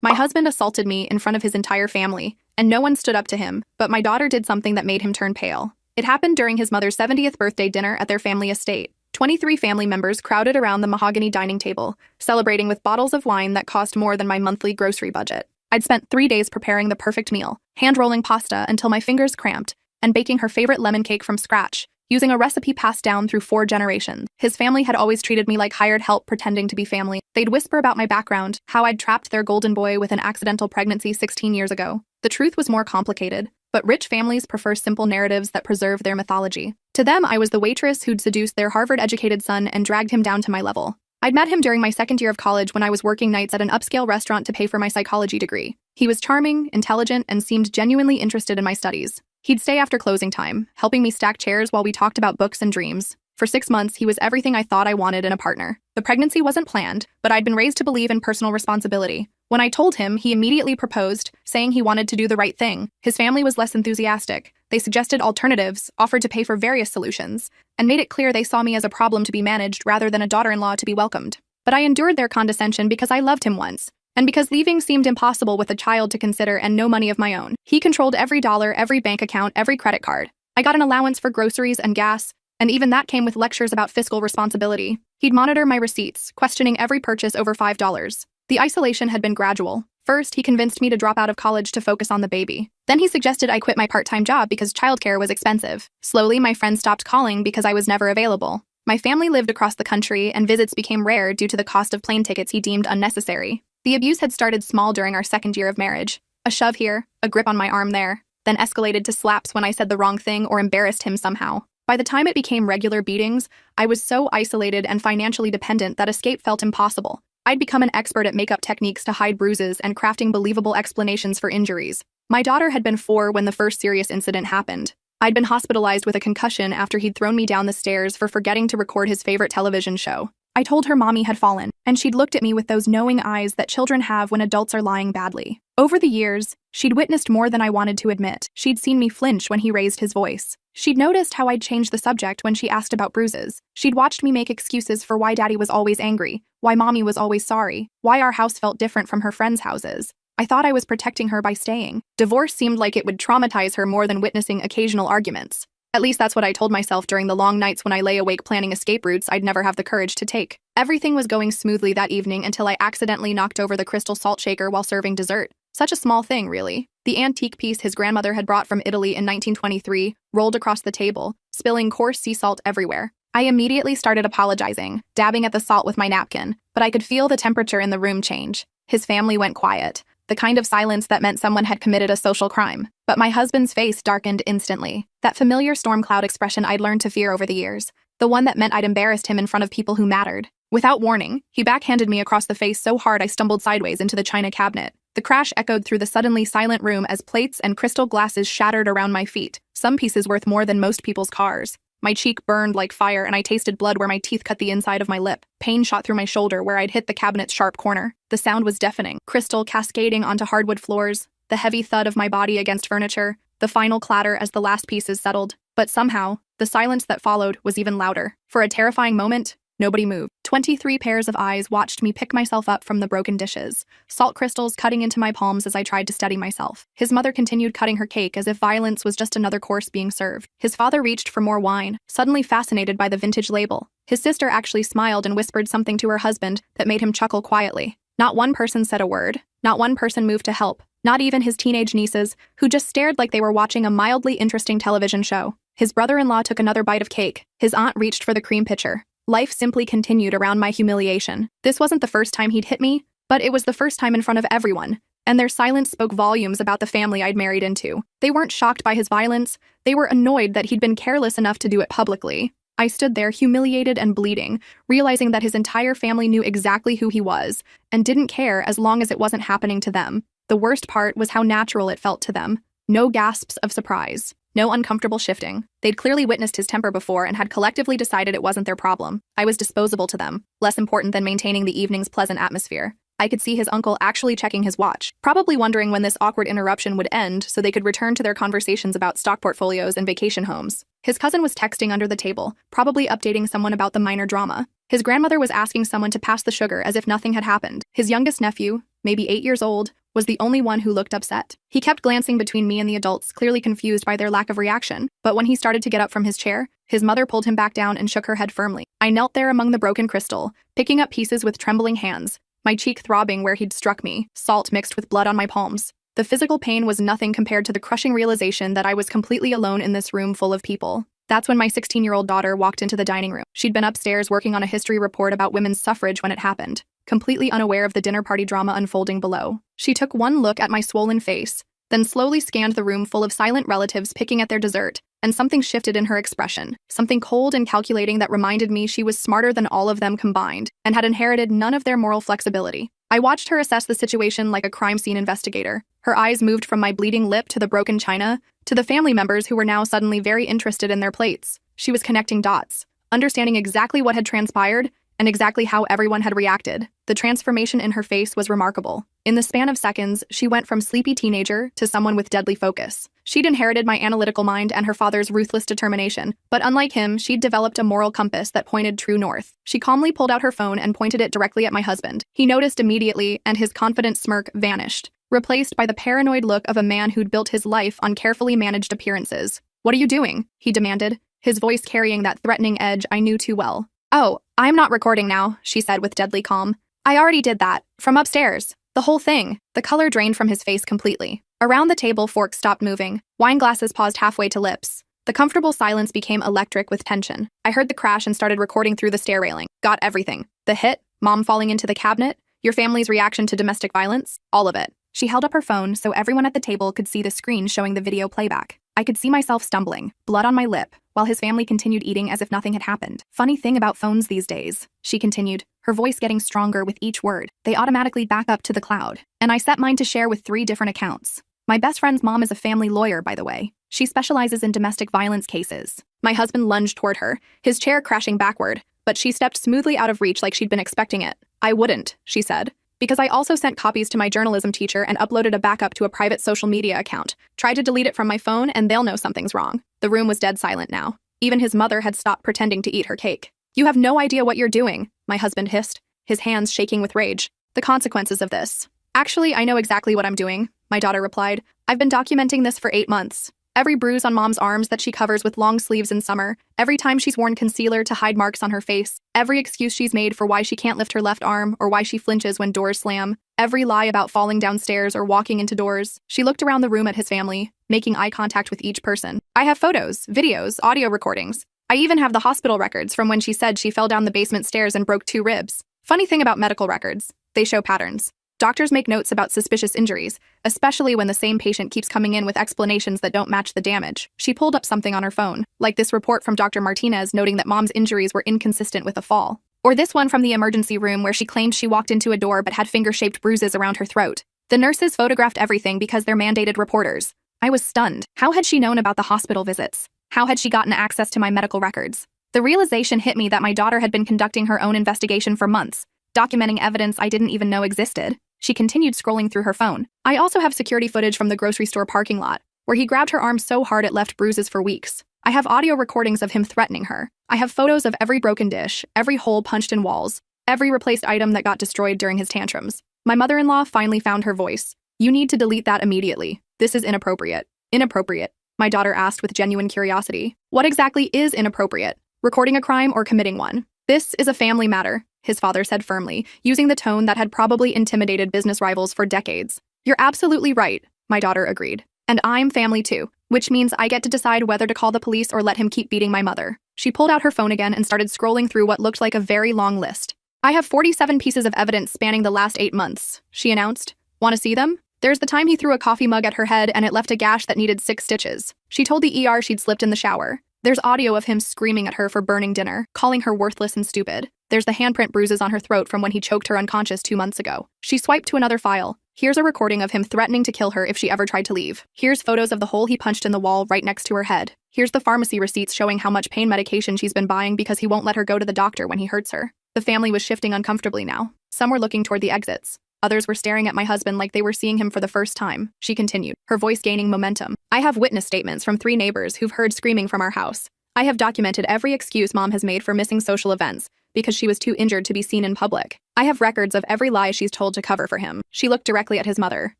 My husband assaulted me in front of his entire family, and no one stood up to him, but my daughter did something that made him turn pale. It happened during his mother's 70th birthday dinner at their family estate. 23 family members crowded around the mahogany dining table, celebrating with bottles of wine that cost more than my monthly grocery budget. I'd spent 3 days preparing the perfect meal, hand-rolling pasta until my fingers cramped, and baking her favorite lemon cake from scratch, using a recipe passed down through 4 generations. His family had always treated me like hired help pretending to be family. They'd whisper about my background, how I'd trapped their golden boy with an accidental pregnancy 16 years ago. The truth was more complicated, but rich families prefer simple narratives that preserve their mythology. To them, I was the waitress who'd seduced their Harvard-educated son and dragged him down to my level. I'd met him during my second year of college when I was working nights at an upscale restaurant to pay for my psychology degree. He was charming, intelligent, and seemed genuinely interested in my studies. He'd stay after closing time, helping me stack chairs while we talked about books and dreams. For 6 months, he was everything I thought I wanted in a partner. The pregnancy wasn't planned, but I'd been raised to believe in personal responsibility. When I told him, he immediately proposed, saying he wanted to do the right thing. His family was less enthusiastic. They suggested alternatives, offered to pay for various solutions, and made it clear they saw me as a problem to be managed rather than a daughter-in-law to be welcomed. But I endured their condescension because I loved him once, and because leaving seemed impossible with a child to consider and no money of my own. He controlled every dollar, every bank account, every credit card. I got an allowance for groceries and gas, and even that came with lectures about fiscal responsibility. He'd monitor my receipts, questioning every purchase over $5. The isolation had been gradual. First, he convinced me to drop out of college to focus on the baby. Then he suggested I quit my part-time job because childcare was expensive. Slowly, my friends stopped calling because I was never available. My family lived across the country, and visits became rare due to the cost of plane tickets he deemed unnecessary. The abuse had started small during our second year of marriage. A shove here, a grip on my arm there, then escalated to slaps when I said the wrong thing or embarrassed him somehow. By the time it became regular beatings, I was so isolated and financially dependent that escape felt impossible. I'd become an expert at makeup techniques to hide bruises and crafting believable explanations for injuries. My daughter had been 4 when the first serious incident happened. I'd been hospitalized with a concussion after he'd thrown me down the stairs for forgetting to record his favorite television show. I told her mommy had fallen, and she'd looked at me with those knowing eyes that children have when adults are lying badly. Over the years, she'd witnessed more than I wanted to admit. She'd seen me flinch when he raised his voice. She'd noticed how I'd changed the subject when she asked about bruises. She'd watched me make excuses for why daddy was always angry, why mommy was always sorry, why our house felt different from her friends' houses. I thought I was protecting her by staying. Divorce seemed like it would traumatize her more than witnessing occasional arguments. At least that's what I told myself during the long nights when I lay awake planning escape routes I'd never have the courage to take. Everything was going smoothly that evening until I accidentally knocked over the crystal salt shaker while serving dessert. Such a small thing, really. The antique piece his grandmother had brought from Italy in 1923 rolled across the table, spilling coarse sea salt everywhere. I immediately started apologizing, dabbing at the salt with my napkin, but I could feel the temperature in the room change. His family went quiet, the kind of silence that meant someone had committed a social crime. But my husband's face darkened instantly, that familiar storm cloud expression I'd learned to fear over the years, the one that meant I'd embarrassed him in front of people who mattered. Without warning, he backhanded me across the face so hard I stumbled sideways into the china cabinet. The crash echoed through the suddenly silent room as plates and crystal glasses shattered around my feet, some pieces worth more than most people's cars. My cheek burned like fire and I tasted blood where my teeth cut the inside of my lip. Pain shot through my shoulder where I'd hit the cabinet's sharp corner. The sound was deafening, crystal cascading onto hardwood floors, the heavy thud of my body against furniture, the final clatter as the last pieces settled. But somehow, the silence that followed was even louder. For a terrifying moment, nobody moved. 23 pairs of eyes watched me pick myself up from the broken dishes, salt crystals cutting into my palms as I tried to steady myself. His mother continued cutting her cake as if violence was just another course being served. His father reached for more wine, suddenly fascinated by the vintage label. His sister actually smiled and whispered something to her husband that made him chuckle quietly. Not one person said a word. Not one person moved to help. Not even his teenage nieces, who just stared like they were watching a mildly interesting television show. His brother-in-law took another bite of cake. His aunt reached for the cream pitcher. Life simply continued around my humiliation. This wasn't the first time he'd hit me, but it was the first time in front of everyone, and their silence spoke volumes about the family I'd married into. They weren't shocked by his violence. They were annoyed that he'd been careless enough to do it publicly. I stood there humiliated and bleeding, realizing that his entire family knew exactly who he was and didn't care as long as it wasn't happening to them. The worst part was how natural it felt to them. No gasps of surprise. No uncomfortable shifting. They'd clearly witnessed his temper before and had collectively decided it wasn't their problem. I was disposable to them, less important than maintaining the evening's pleasant atmosphere. I could see his uncle actually checking his watch, probably wondering when this awkward interruption would end so they could return to their conversations about stock portfolios and vacation homes. His cousin was texting under the table, probably updating someone about the minor drama. His grandmother was asking someone to pass the sugar as if nothing had happened. His youngest nephew, maybe 8 years old, was the only one who looked upset. He kept glancing between me and the adults, clearly confused by their lack of reaction. But when he started to get up from his chair, his mother pulled him back down and shook her head firmly. I knelt there among the broken crystal, picking up pieces with trembling hands, my cheek throbbing where he'd struck me, salt mixed with blood on my palms. The physical pain was nothing compared to the crushing realization that I was completely alone in this room full of people. That's when my 16-year-old daughter walked into the dining room. She'd been upstairs working on a history report about women's suffrage when it happened, completely unaware of the dinner party drama unfolding below. She took one look at my swollen face, then slowly scanned the room full of silent relatives picking at their dessert, and something shifted in her expression, something cold and calculating that reminded me she was smarter than all of them combined, and had inherited none of their moral flexibility. I watched her assess the situation like a crime scene investigator. Her eyes moved from my bleeding lip to the broken china, to the family members who were now suddenly very interested in their plates. She was connecting dots, understanding exactly what had transpired, and exactly how everyone had reacted. The transformation in her face was remarkable. In the span of seconds, she went from sleepy teenager to someone with deadly focus. She'd inherited my analytical mind and her father's ruthless determination, but unlike him, she'd developed a moral compass that pointed true north. She calmly pulled out her phone and pointed it directly at my husband. He noticed immediately, and his confident smirk vanished, replaced by the paranoid look of a man who'd built his life on carefully managed appearances. "What are you doing?" he demanded, his voice carrying that threatening edge I knew too well. "Oh, I'm not recording now," she said with deadly calm. "I already did that. From upstairs. The whole thing." The color drained from his face completely. Around the table, forks stopped moving. Wine glasses paused halfway to lips. The comfortable silence became electric with tension. I heard the crash and started recording through the stair railing. Got everything. The hit, mom falling into the cabinet, your family's reaction to domestic violence, all of it. She held up her phone so everyone at the table could see the screen showing the video playback. I could see myself stumbling, blood on my lip, while his family continued eating as if nothing had happened. "Funny thing about phones these days," she continued, her voice getting stronger with each word. "They automatically back up to the cloud. And I set mine to share with 3 different accounts. My best friend's mom is a family lawyer, by the way. She specializes in domestic violence cases." My husband lunged toward her, his chair crashing backward, but she stepped smoothly out of reach like she'd been expecting it. "I wouldn't," she said, "because I also sent copies to my journalism teacher and uploaded a backup to a private social media account. Try to delete it from my phone and they'll know something's wrong." The room was dead silent now. Even his mother had stopped pretending to eat her cake. "You have no idea what you're doing," my husband hissed, his hands shaking with rage. "The consequences of this." "Actually, I know exactly what I'm doing," my daughter replied. "I've been documenting this for 8 months. Every bruise on mom's arms that she covers with long sleeves in summer, every time she's worn concealer to hide marks on her face, every excuse she's made for why she can't lift her left arm or why she flinches when doors slam, every lie about falling downstairs or walking into doors." She looked around the room at his family, making eye contact with each person. "I have photos, videos, audio recordings. I even have the hospital records from when she said she fell down the basement stairs and broke 2 ribs. Funny thing about medical records, they show patterns. Doctors make notes about suspicious injuries, especially when the same patient keeps coming in with explanations that don't match the damage." She pulled up something on her phone, like this report from Dr. Martinez noting that mom's injuries were inconsistent with a fall. Or this one from the emergency room where she claimed she walked into a door but had finger-shaped bruises around her throat. The nurses photographed everything because they're mandated reporters. I was stunned. How had she known about the hospital visits? How had she gotten access to my medical records? The realization hit me that my daughter had been conducting her own investigation for months, documenting evidence I didn't even know existed. She continued scrolling through her phone. "I also have security footage from the grocery store parking lot, where he grabbed her arm so hard it left bruises for weeks. I have audio recordings of him threatening her. I have photos of every broken dish, every hole punched in walls, every replaced item that got destroyed during his tantrums." My mother-in-law finally found her voice. "You need to delete that immediately. This is inappropriate." "Inappropriate?" my daughter asked with genuine curiosity. "What exactly is inappropriate? Recording a crime or committing one?" "This is a family matter," his father said firmly, using the tone that had probably intimidated business rivals for decades. "You're absolutely right," my daughter agreed. "And I'm family too, which means I get to decide whether to call the police or let him keep beating my mother." She pulled out her phone again and started scrolling through what looked like a very long list. "I have 47 pieces of evidence spanning the last 8 months, she announced. "Want to see them? There's the time he threw a coffee mug at her head and it left a gash that needed 6 stitches. She told the ER she'd slipped in the shower. There's audio of him screaming at her for burning dinner, calling her worthless and stupid. There's the handprint bruises on her throat from when he choked her unconscious 2 months ago." She swiped to another file. "Here's a recording of him threatening to kill her if she ever tried to leave. Here's photos of the hole he punched in the wall right next to her head. Here's the pharmacy receipts showing how much pain medication she's been buying because he won't let her go to the doctor when he hurts her." The family was shifting uncomfortably now. Some were looking toward the exits. Others were staring at my husband like they were seeing him for the first time. She continued, her voice gaining momentum. "I have witness statements from 3 neighbors who've heard screaming from our house. I have documented every excuse mom has made for missing social events, because she was too injured to be seen in public. I have records of every lie she's told to cover for him. She looked directly at his mother,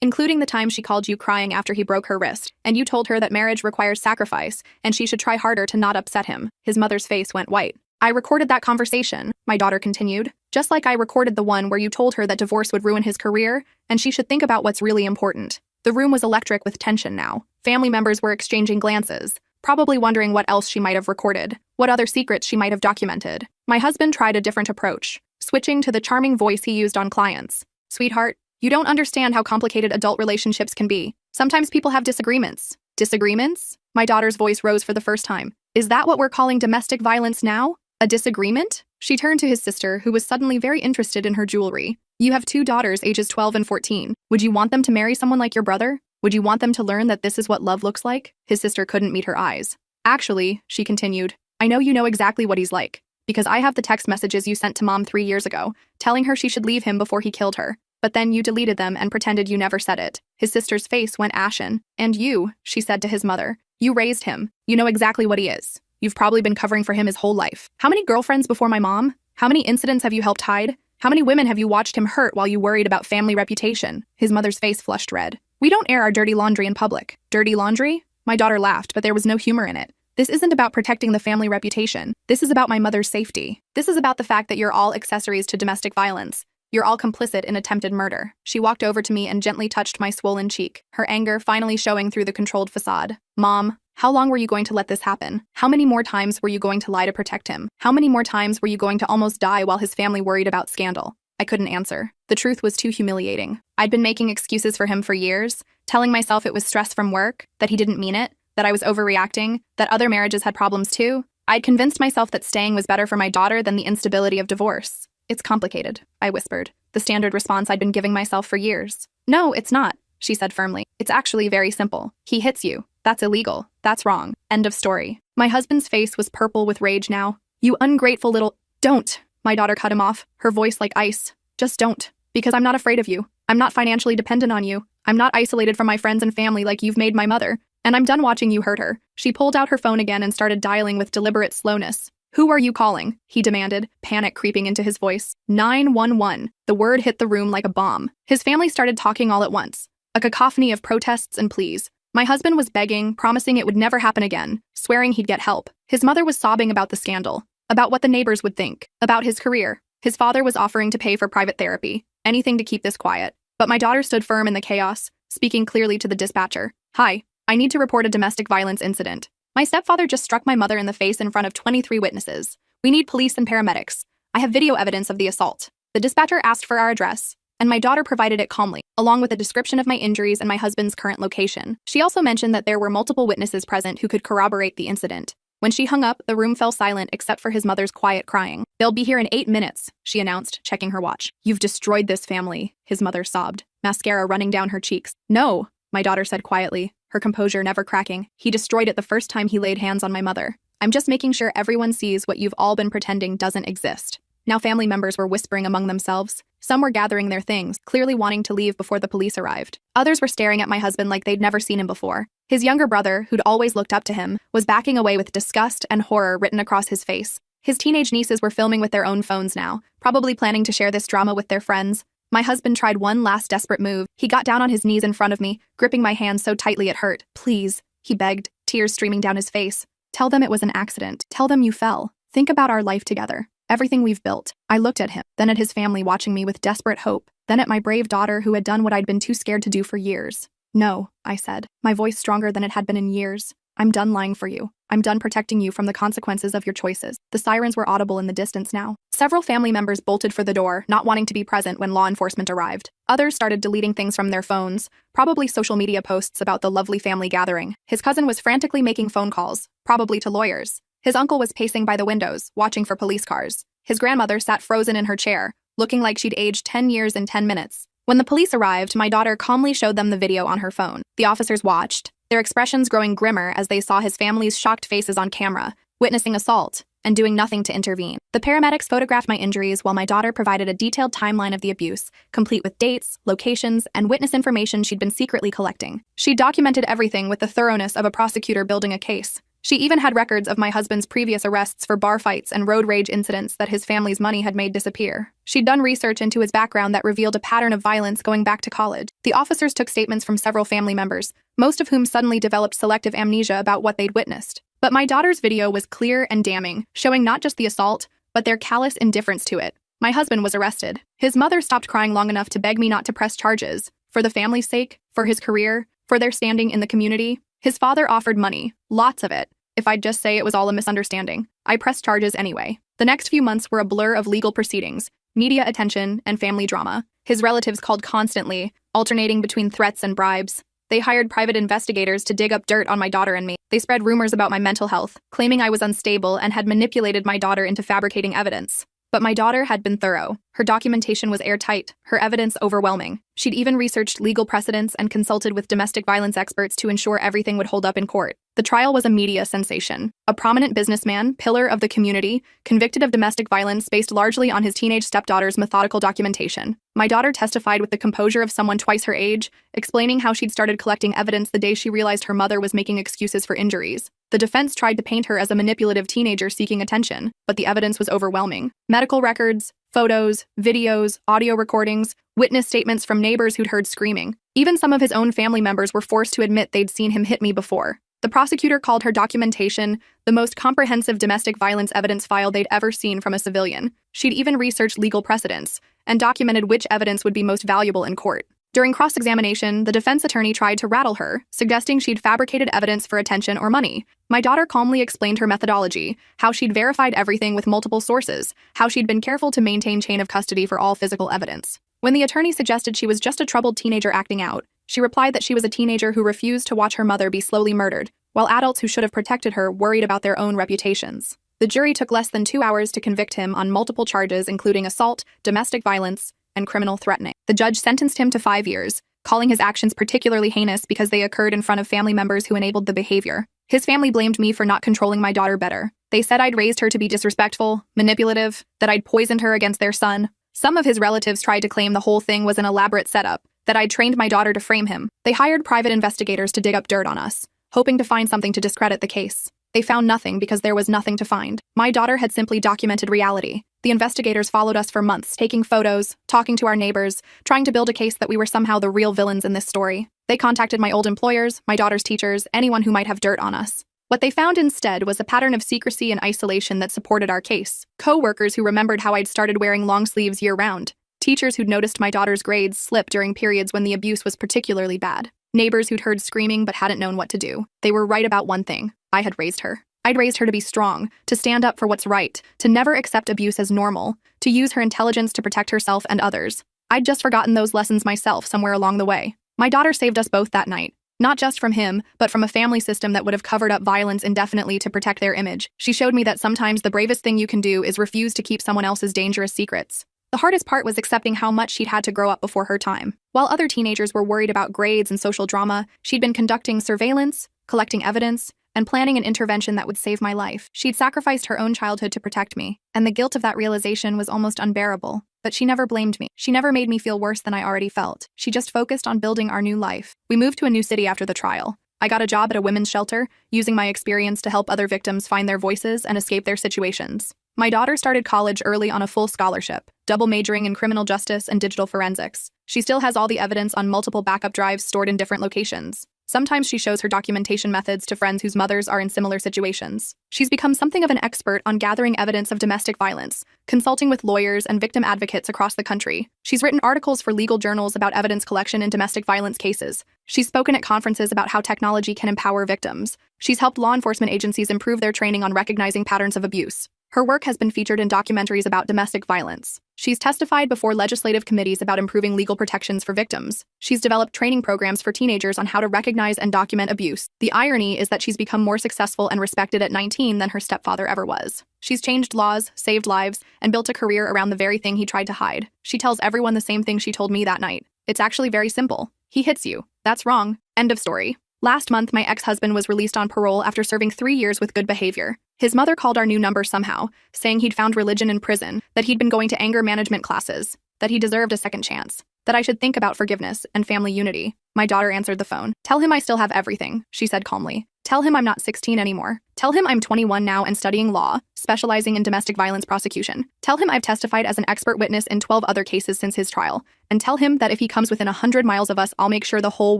including the time she called you crying after he broke her wrist, and you told her that marriage requires sacrifice, and she should try harder to not upset him. His mother's face went white. I recorded that conversation, my daughter continued, just like I recorded the one where you told her that divorce would ruin his career, and she should think about what's really important. The room was electric with tension now. Family members were exchanging glances, probably wondering what else she might have recorded, what other secrets she might have documented. My husband tried a different approach, switching to the charming voice he used on clients. Sweetheart, you don't understand how complicated adult relationships can be. Sometimes people have disagreements. Disagreements? My daughter's voice rose for the first time. Is that what we're calling domestic violence now? A disagreement? She turned to his sister, who was suddenly very interested in her jewelry. You have 2 daughters ages 12 and 14. Would you want them to marry someone like your brother? Would you want them to learn that this is what love looks like? His sister couldn't meet her eyes. Actually, she continued, I know you know exactly what he's like, because I have the text messages you sent to Mom 3 years ago, telling her she should leave him before he killed her. But then you deleted them and pretended you never said it. His sister's face went ashen. And you, she said to his mother, you raised him. You know exactly what he is. You've probably been covering for him his whole life. How many girlfriends before my mom? How many incidents have you helped hide? How many women have you watched him hurt while you worried about family reputation? His mother's face flushed red. We don't air our dirty laundry in public. Dirty laundry? My daughter laughed, but there was no humor in it. This isn't about protecting the family reputation. This is about my mother's safety. This is about the fact that you're all accessories to domestic violence. You're all complicit in attempted murder. She walked over to me and gently touched my swollen cheek, her anger finally showing through the controlled facade. Mom, how long were you going to let this happen? How many more times were you going to lie to protect him? How many more times were you going to almost die while his family worried about scandal? I couldn't answer. The truth was too humiliating. I'd been making excuses for him for years, telling myself it was stress from work, that he didn't mean it, that I was overreacting, that other marriages had problems too. I'd convinced myself that staying was better for my daughter than the instability of divorce. It's complicated, I whispered, the standard response I'd been giving myself for years. No, it's not, she said firmly. It's actually very simple. He hits you. That's illegal. That's wrong. End of story. My husband's face was purple with rage now. You ungrateful little— Don't! My daughter cut him off, her voice like ice. Just don't. Because I'm not afraid of you. I'm not financially dependent on you. I'm not isolated from my friends and family like you've made my mother. And I'm done watching you hurt her. She pulled out her phone again and started dialing with deliberate slowness. Who are you calling? He demanded, panic creeping into his voice. 911. The word hit the room like a bomb. His family started talking all at once. A cacophony of protests and pleas. My husband was begging, promising it would never happen again, swearing he'd get help. His mother was sobbing about the scandal, about what the neighbors would think, about his career. His father was offering to pay for private therapy, anything to keep this quiet. But my daughter stood firm in the chaos, speaking clearly to the dispatcher. Hi, I need to report a domestic violence incident. My stepfather just struck my mother in the face in front of 23 witnesses. We need police and paramedics. I have video evidence of the assault. The dispatcher asked for our address, and my daughter provided it calmly, along with a description of my injuries and my husband's current location. She also mentioned that there were multiple witnesses present who could corroborate the incident. When she hung up, the room fell silent except for his mother's quiet crying. They'll be here in 8 minutes, she announced, checking her watch. You've destroyed this family, his mother sobbed, mascara running down her cheeks. No, my daughter said quietly, her composure never cracking. He destroyed it the first time he laid hands on my mother. I'm just making sure everyone sees what you've all been pretending doesn't exist. Now family members were whispering among themselves. Some were gathering their things, clearly wanting to leave before the police arrived. Others were staring at my husband like they'd never seen him before. His younger brother, who'd always looked up to him, was backing away with disgust and horror written across his face. His teenage nieces were filming with their own phones now, probably planning to share this drama with their friends. My husband tried one last desperate move. He got down on his knees in front of me, gripping my hand so tightly it hurt. Please, he begged, tears streaming down his face. Tell them it was an accident. Tell them you fell. Think about our life together. Everything we've built. I looked at him, then at his family watching me with desperate hope, then at my brave daughter who had done what I'd been too scared to do for years. No, I said, my voice stronger than it had been in years. I'm done lying for you. I'm done protecting you from the consequences of your choices. The sirens were audible in the distance now. Several family members bolted for the door, not wanting to be present when law enforcement arrived. Others started deleting things from their phones, probably social media posts about the lovely family gathering. His cousin was frantically making phone calls, probably to lawyers. His uncle was pacing by the windows, watching for police cars. His grandmother sat frozen in her chair, looking like she'd aged 10 years in 10 minutes. When the police arrived, my daughter calmly showed them the video on her phone. The officers watched, their expressions growing grimmer as they saw his family's shocked faces on camera, witnessing assault, and doing nothing to intervene. The paramedics photographed my injuries while my daughter provided a detailed timeline of the abuse, complete with dates, locations, and witness information she'd been secretly collecting. She documented everything with the thoroughness of a prosecutor building a case. She even had records of my husband's previous arrests for bar fights and road rage incidents that his family's money had made disappear. She'd done research into his background that revealed a pattern of violence going back to college. The officers took statements from several family members, most of whom suddenly developed selective amnesia about what they'd witnessed. But my daughter's video was clear and damning, showing not just the assault, but their callous indifference to it. My husband was arrested. His mother stopped crying long enough to beg me not to press charges. For the family's sake, for his career, for their standing in the community. His father offered money, lots of it. If I'd just say it was all a misunderstanding, I pressed charges anyway. The next few months were a blur of legal proceedings, media attention, and family drama. His relatives called constantly, alternating between threats and bribes. They hired private investigators to dig up dirt on my daughter and me. They spread rumors about my mental health, claiming I was unstable and had manipulated my daughter into fabricating evidence. But my daughter had been thorough. Her documentation was airtight, her evidence overwhelming. She'd even researched legal precedents and consulted with domestic violence experts to ensure everything would hold up in court. The trial was a media sensation. A prominent businessman, pillar of the community, convicted of domestic violence based largely on his teenage stepdaughter's methodical documentation. My daughter testified with the composure of someone twice her age, explaining how she'd started collecting evidence the day she realized her mother was making excuses for injuries. The defense tried to paint her as a manipulative teenager seeking attention, but the evidence was overwhelming. Medical records, photos, videos, audio recordings, witness statements from neighbors who'd heard screaming. Even some of his own family members were forced to admit they'd seen him hit me before. The prosecutor called her documentation the most comprehensive domestic violence evidence file they'd ever seen from a civilian. She'd even researched legal precedents and documented which evidence would be most valuable in court. During cross-examination, the defense attorney tried to rattle her, suggesting she'd fabricated evidence for attention or money. My daughter calmly explained her methodology, how she'd verified everything with multiple sources, how she'd been careful to maintain chain of custody for all physical evidence. When the attorney suggested she was just a troubled teenager acting out, she replied that she was a teenager who refused to watch her mother be slowly murdered, while adults who should have protected her worried about their own reputations. The jury took less than 2 hours to convict him on multiple charges including assault, domestic violence, and criminal threatening. The judge sentenced him to 5 years, calling his actions particularly heinous because they occurred in front of family members who enabled the behavior. His family blamed me for not controlling my daughter better. They said I'd raised her to be disrespectful, manipulative, that I'd poisoned her against their son. Some of his relatives tried to claim the whole thing was an elaborate setup, that I'd trained my daughter to frame him. They hired private investigators to dig up dirt on us, hoping to find something to discredit the case. They found nothing because there was nothing to find. My daughter had simply documented reality. The investigators followed us for months, taking photos, talking to our neighbors, trying to build a case that we were somehow the real villains in this story. They contacted my old employers, my daughter's teachers, anyone who might have dirt on us. What they found instead was a pattern of secrecy and isolation that supported our case. Co-workers who remembered how I'd started wearing long sleeves year-round. Teachers who'd noticed my daughter's grades slip during periods when the abuse was particularly bad. Neighbors who'd heard screaming but hadn't known what to do. They were right about one thing. I had raised her. I'd raised her to be strong, to stand up for what's right, to never accept abuse as normal, to use her intelligence to protect herself and others. I'd just forgotten those lessons myself somewhere along the way. My daughter saved us both that night. Not just from him, but from a family system that would have covered up violence indefinitely to protect their image. She showed me that sometimes the bravest thing you can do is refuse to keep someone else's dangerous secrets. The hardest part was accepting how much she'd had to grow up before her time. While other teenagers were worried about grades and social drama, she'd been conducting surveillance, collecting evidence, and planning an intervention that would save my life. She'd sacrificed her own childhood to protect me, and the guilt of that realization was almost unbearable. But she never blamed me. She never made me feel worse than I already felt. She just focused on building our new life. We moved to a new city after the trial. I got a job at a women's shelter, using my experience to help other victims find their voices and escape their situations. My daughter started college early on a full scholarship, double majoring in criminal justice and digital forensics. She still has all the evidence on multiple backup drives stored in different locations. Sometimes she shows her documentation methods to friends whose mothers are in similar situations. She's become something of an expert on gathering evidence of domestic violence, consulting with lawyers and victim advocates across the country. She's written articles for legal journals about evidence collection in domestic violence cases. She's spoken at conferences about how technology can empower victims. She's helped law enforcement agencies improve their training on recognizing patterns of abuse. Her work has been featured in documentaries about domestic violence. She's testified before legislative committees about improving legal protections for victims. She's developed training programs for teenagers on how to recognize and document abuse. The irony is that she's become more successful and respected at 19 than her stepfather ever was. She's changed laws, saved lives, and built a career around the very thing he tried to hide. She tells everyone the same thing she told me that night. It's actually very simple. He hits you. That's wrong. End of story. Last month, my ex-husband was released on parole after serving 3 years with good behavior. His mother called our new number somehow, saying he'd found religion in prison, that he'd been going to anger management classes, that he deserved a second chance, that I should think about forgiveness and family unity. My daughter answered the phone. "Tell him I still have everything," she said calmly. Tell him I'm not 16 anymore. Tell him I'm 21 now and studying law, specializing in domestic violence prosecution. Tell him I've testified as an expert witness in 12 other cases since his trial. And tell him that if he comes within 100 miles of us, I'll make sure the whole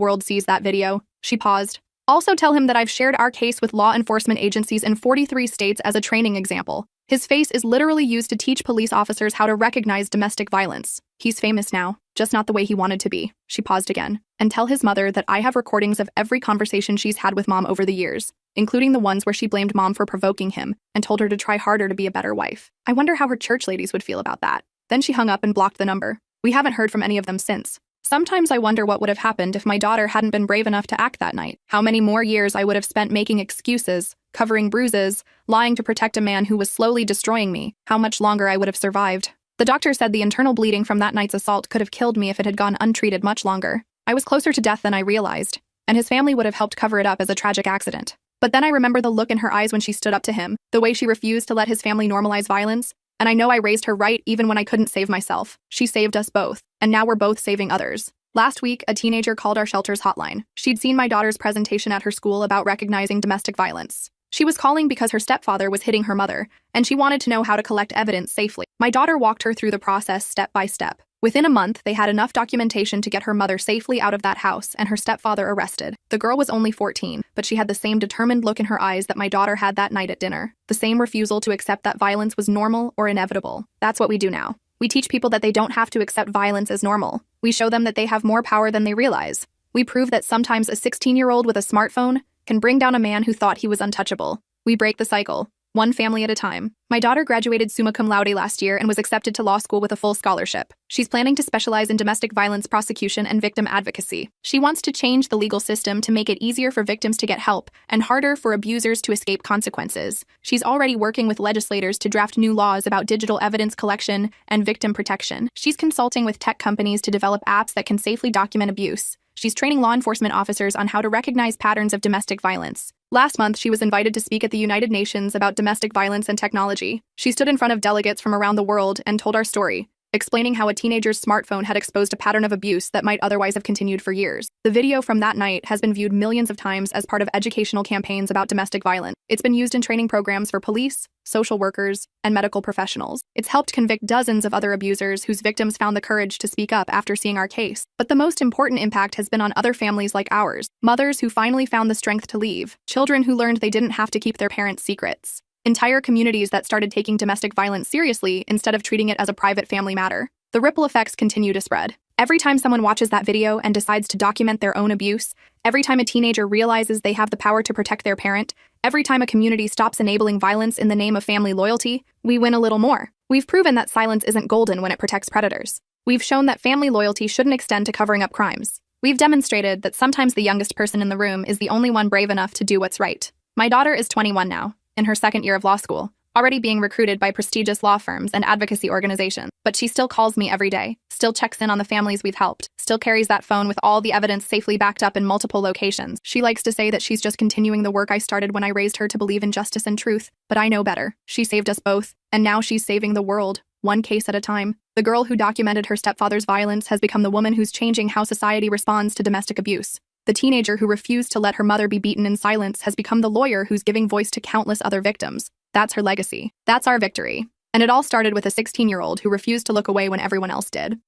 world sees that video." She paused. "Also tell him that I've shared our case with law enforcement agencies in 43 states as a training example. His face is literally used to teach police officers how to recognize domestic violence. He's famous now, just not the way he wanted to be." She paused again. "And tell his mother that I have recordings of every conversation she's had with Mom over the years, including the ones where she blamed Mom for provoking him and told her to try harder to be a better wife. I wonder how her church ladies would feel about that." Then she hung up and blocked the number. We haven't heard from any of them since. Sometimes I wonder what would have happened if my daughter hadn't been brave enough to act that night. How many more years I would have spent making excuses, covering bruises, lying to protect a man who was slowly destroying me. How much longer I would have survived. The doctor said the internal bleeding from that night's assault could have killed me if it had gone untreated much longer. I was closer to death than I realized, and his family would have helped cover it up as a tragic accident. But then I remember the look in her eyes when she stood up to him, the way she refused to let his family normalize violence. And I know I raised her right even when I couldn't save myself. She saved us both, and now we're both saving others. Last week, a teenager called our shelter's hotline. She'd seen my daughter's presentation at her school about recognizing domestic violence. She was calling because her stepfather was hitting her mother, and she wanted to know how to collect evidence safely. My daughter walked her through the process step by step. Within a month, they had enough documentation to get her mother safely out of that house and her stepfather arrested. The girl was only 14, but she had the same determined look in her eyes that my daughter had that night at dinner. The same refusal to accept that violence was normal or inevitable. That's what we do now. We teach people that they don't have to accept violence as normal. We show them that they have more power than they realize. We prove that sometimes a 16-year-old with a smartphone can bring down a man who thought he was untouchable. We break the cycle, one family at a time. My daughter graduated summa cum laude last year and was accepted to law school with a full scholarship. She's planning to specialize in domestic violence prosecution and victim advocacy. She wants to change the legal system to make it easier for victims to get help and harder for abusers to escape consequences. She's already working with legislators to draft new laws about digital evidence collection and victim protection. She's consulting with tech companies to develop apps that can safely document abuse. She's training law enforcement officers on how to recognize patterns of domestic violence. Last month, she was invited to speak at the United Nations about domestic violence and technology. She stood in front of delegates from around the world and told our story, explaining how a teenager's smartphone had exposed a pattern of abuse that might otherwise have continued for years. The video from that night has been viewed millions of times as part of educational campaigns about domestic violence. It's been used in training programs for police, social workers, and medical professionals. It's helped convict dozens of other abusers whose victims found the courage to speak up after seeing our case. But the most important impact has been on other families like ours, mothers who finally found the strength to leave, children who learned they didn't have to keep their parents' secrets, entire communities that started taking domestic violence seriously instead of treating it as a private family matter. The ripple effects continue to spread. Every time someone watches that video and decides to document their own abuse, every time a teenager realizes they have the power to protect their parent, every time a community stops enabling violence in the name of family loyalty, we win a little more. We've proven that silence isn't golden when it protects predators. We've shown that family loyalty shouldn't extend to covering up crimes. We've demonstrated that sometimes the youngest person in the room is the only one brave enough to do what's right. My daughter is 21 now, in her second year of law school, already being recruited by prestigious law firms and advocacy organizations. But she still calls me every day, still checks in on the families we've helped, still carries that phone with all the evidence safely backed up in multiple locations. She likes to say that she's just continuing the work I started when I raised her to believe in justice and truth, but I know better. She saved us both, and now she's saving the world, one case at a time. The girl who documented her stepfather's violence has become the woman who's changing how society responds to domestic abuse. The teenager who refused to let her mother be beaten in silence has become the lawyer who's giving voice to countless other victims. That's her legacy. That's our victory. And it all started with a 16-year-old who refused to look away when everyone else did.